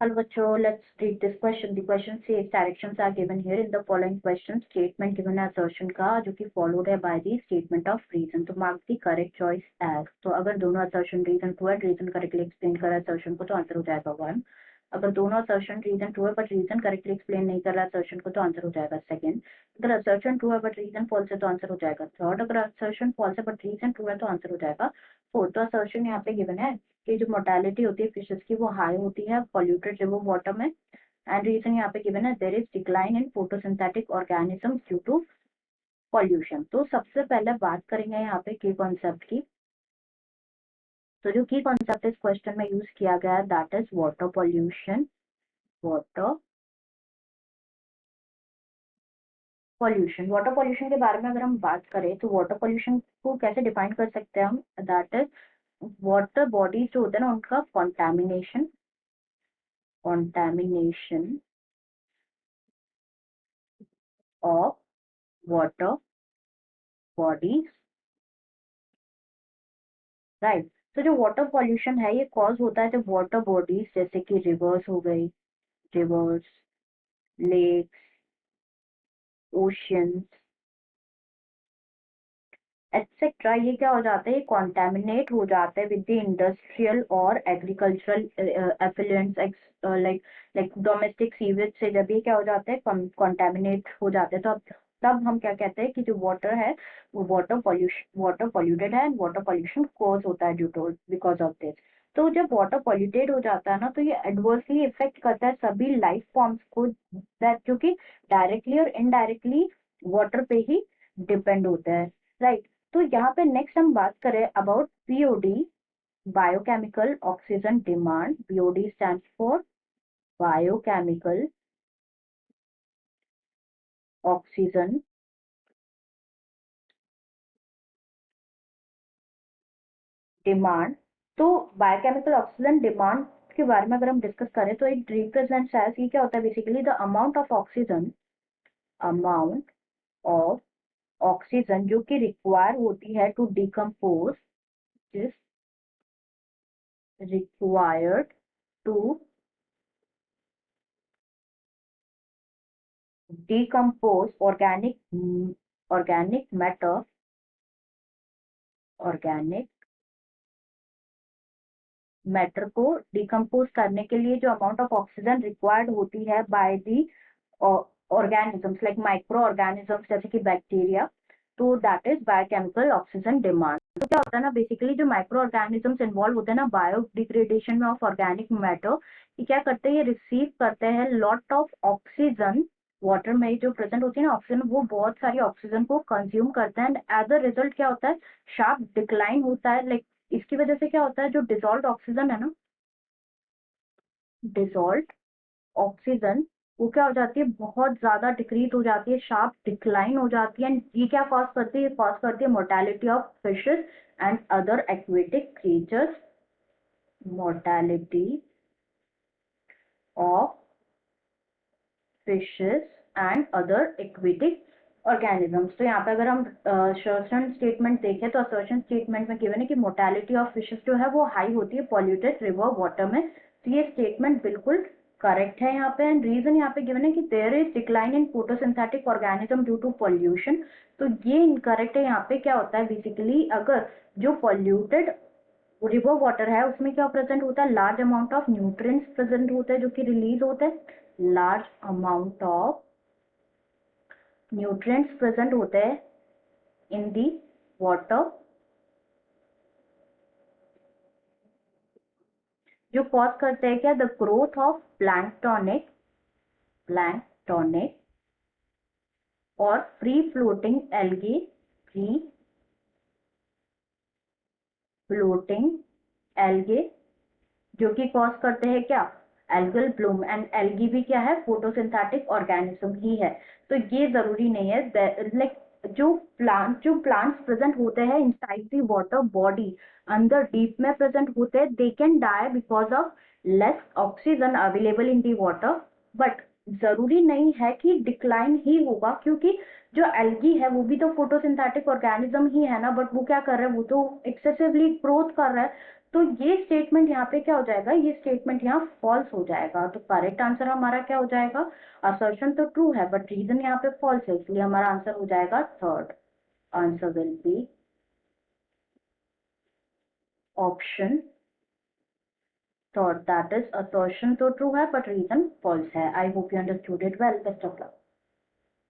Hello, bachcho. Let's read this question. The question says directions are given here in the following question. Statement given है assertion का जो कि followed है by the statement of reason. तो mark the correct choice as. तो अगर दोनों assertion reason true है, reason correctly explain कर रहा है assertion को तो answer हो जाएगा 1. अगर दोनों assertion reason true है but reason correctly explain नहीं कर रहा है assertion को तो answer हो जाएगा 2. अगर assertion true है but reason false है तो answer हो जाएगा 3. अगर assertion false है but reason true है तो answer हो जाएगा 4. तो assertion यहाँ पे given है कि जो मोर्टेलिटी होती है फिशेस की वो हाई होती है पॉल्यूटेड रिवर वाटर में. एंड रीजन यहाँ पे गिवन है there is decline in photosynthetic organisms due to pollution. तो सबसे पहले बात करेंगे यहाँ पे की कॉन्सेप्ट की. तो जो की कॉन्सेप्ट इस क्वेश्चन में यूज किया गया है that is water pollution. Water water pollution के बारे में अगर हम बात करें तो वाटर पॉल्यूशन को कैसे डिफाइन कर सकते हैं हम. दैट इज वाटर बॉडीज जो होते हैं ना उनका contamination of water bodies, right. तो जो वाटर पॉल्यूशन है ये कॉज होता है जब वाटर बॉडीज जैसे कि रिवर्स हो गई, रिवर्स, लेक्स, ओशियंस एटसेट्रा, ये क्या हो जाते हैं, कॉन्टेमिनेट हो जाते हैं विद द इंडस्ट्रियल और एग्रीकल्चरल एफिलिएंट्स लाइक डोमेस्टिक सीवेज से. जब ये क्या हो जाते हैं कॉन्टेमिनेट हो जाते हैं तो तब हम क्या कहते हैं कि जो वाटर है वो वाटर पॉल्यूटेड है एंड वाटर पॉल्यूशन कॉज होता है due to because of this. तो जब वाटर पॉल्यूटेड हो जाता है ना तो ये एडवर्सली इफेक्ट करता है सभी लाइफ फॉर्म्स को दैट जो कि डायरेक्टली और इनडायरेक्टली वाटर पे ही डिपेंड होते हैं, राइट. तो यहाँ पे नेक्स्ट हम बात करें about BOD, biochemical oxygen demand. BOD stands for biochemical oxygen demand. तो बायोकेमिकल ऑक्सीजन डिमांड के बारे में अगर हम डिस्कस करें तो इट रिप्रेजेंट्स एज, ये क्या होता है basically, the amount of oxygen जो कि रिक्वायर होती है to decompose, is required to decompose organic matter को डिकम्पोज करने के लिए जो अमाउंट ऑफ ऑक्सीजन रिक्वायर्ड होती है by the organisms like micro organisms जैसे कि बैक्टीरिया. तो that is biochemical oxygen demand. तो क्या होता है ना बेसिकली जो माइक्रो ऑर्गेनिजम्स इन्वॉल्व होते हैं ना बायोडिग्रेडेशन में ऑफ ऑर्गेनिक मैटर, ये क्या करते हैं, ये रिसीव करते हैं लॉट ऑफ ऑक्सीजन. वाटर में जो प्रेजेंट होती है ना ऑक्सीजन, वो बहुत सारी ऑक्सीजन को कंज्यूम करते हैं एंड एज अ रिजल्ट क्या होता है, शार्प डिक्लाइन होता है. लाइक इसकी वजह से क्या होता है, जो डिसॉल्व ऑक्सीजन है ना, डिसॉल्व ऑक्सीजन वो क्या हो जाती है, बहुत ज्यादा डिक्रीज हो जाती है, शार्प डिक्लाइन हो जाती है. एंड ये क्या कॉज करती है, कॉज करती है mortality of fishes and other aquatic creatures. Mortality of fishes and other aquatic organisms. तो यहाँ पे अगर हम असर्शन स्टेटमेंट देखें तो असर्शन स्टेटमेंट में गिवन है कि मोर्टेलिटी ऑफ फिशेस जो है वो हाई होती है पॉल्यूटेड रिवर वाटर में. तो ये स्टेटमेंट बिल्कुल करेक्ट है यहाँ पे. एंड रीजन यहाँ पे गिवन है कि there is decline in photosynthetic organism due to pollution. तो ये इनकरेक्ट है. यहाँ पे क्या होता है बेसिकली, अगर जो पॉल्यूटेड रिवर वाटर है उसमें क्या प्रेजेंट होता है, large amount of nutrients present होते हैं जो कि रिलीज होते हैं. Large amount of nutrients present होते हैं इन दी वाटर जो कॉज करते हैं क्या, द ग्रोथ ऑफ प्लैंक्टोनिक और फ्री फ्लोटिंग एल्गे जो कि कॉज करते हैं क्या, एल्गल ब्लूम. एंड एल्गी भी क्या है, फोटोसिंथेटिक ऑर्गेनिज्म ही है. तो ये जरूरी नहीं है, लाइक जो प्लांट्स प्रेजेंट होते हैं इनसाइड दी वाटर बॉडी, अंदर डीप में प्रेजेंट होते हैं, they can die because of less oxygen available in the water. But जरूरी नहीं है कि डिक्लाइन ही होगा, क्योंकि जो एल्गी है वो भी तो फोटोसिंथेटिक ऑर्गेनिज्म ही है ना, बट वो क्या कर रहा है, वो तो एक्सेसिवली ग्रोथ कर रहा है. तो ये स्टेटमेंट यहाँ पे क्या हो जाएगा, ये स्टेटमेंट यहाँ फॉल्स हो जाएगा। तो करेक्ट आंसर हमारा क्या हो जाएगा, असर्शन तो ट्रू है बट रीजन यहाँ पे फॉल्स है, इसलिए हमारा आंसर हो जाएगा third. Answer will be option third, that is assertion तो true है but reason false है। I hope you understood it well. Best of luck.